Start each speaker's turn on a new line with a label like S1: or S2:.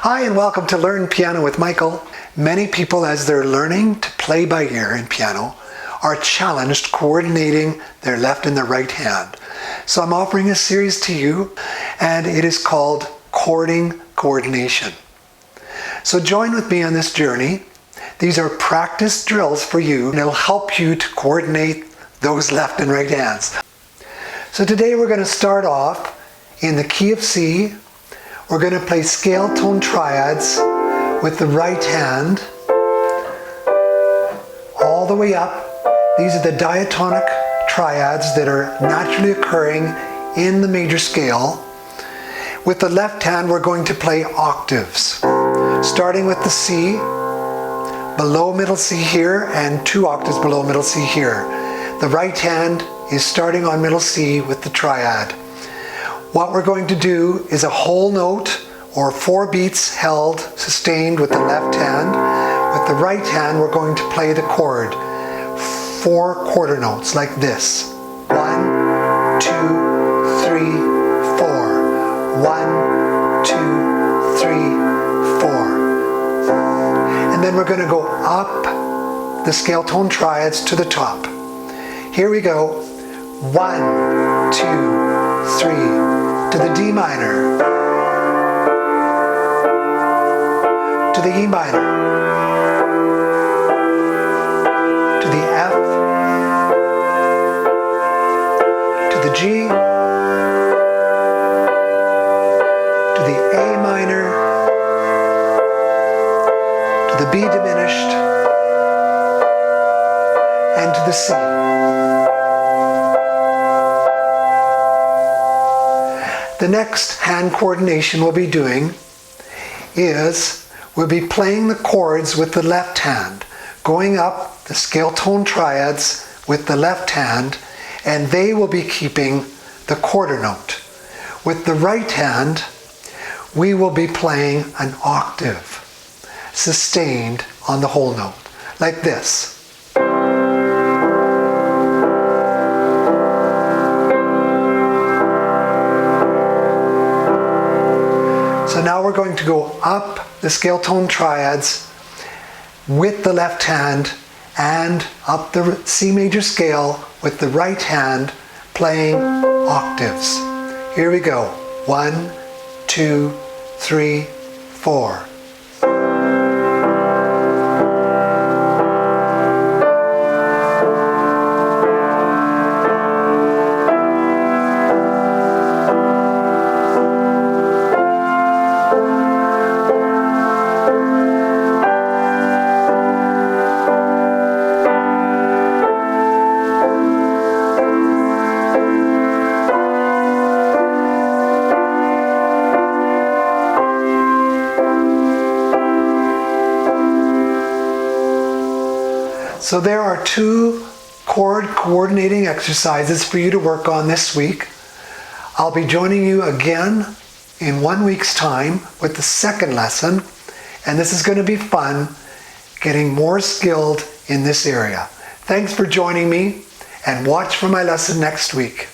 S1: Hi and welcome to Learn Piano with Michael. Many people, as they're learning to play by ear in piano, are challenged coordinating their left and their right hand. So I'm offering a series to you, and it is called Chording Coordination. So join with me on this journey. These are practice drills for you, and it'll help you to coordinate those left and right hands. So today we're going to start off in the key of C. We're going to play scale tone triads with the right hand all the way up. These are the diatonic triads that are naturally occurring in the major scale. With the left hand, we're going to play octaves, starting with the C, below middle C here, and 2 octaves below middle C here. The right hand is starting on middle C with the triad. What we're going to do is a whole note or 4 beats held, sustained with the left hand. With the right hand, we're going to play the chord. 4 quarter notes like this. 1, 2, 3, 4. 1, 2, 3, 4. And then we're going to go up the scale tone triads to the top. Here we go. 1, 2, 3. To the D minor, to the E minor, to the F, to the G, to the A minor, to the B diminished, and to the C. The next hand coordination we'll be doing is we'll be playing the chords with the left hand, going up the scale tone triads with the left hand, and they will be keeping the quarter note. With the right hand, we will be playing an octave, sustained on the whole note, like this. So now we're going to go up the scale tone triads with the left hand and up the C major scale with the right hand playing octaves. Here we go. 1, 2, 3, 4. So there are 2 chord coordinating exercises for you to work on this week. I'll be joining you again in 1 week's time with the second lesson, and this is going to be fun, getting more skilled in this area. Thanks for joining me, and watch for my lesson next week.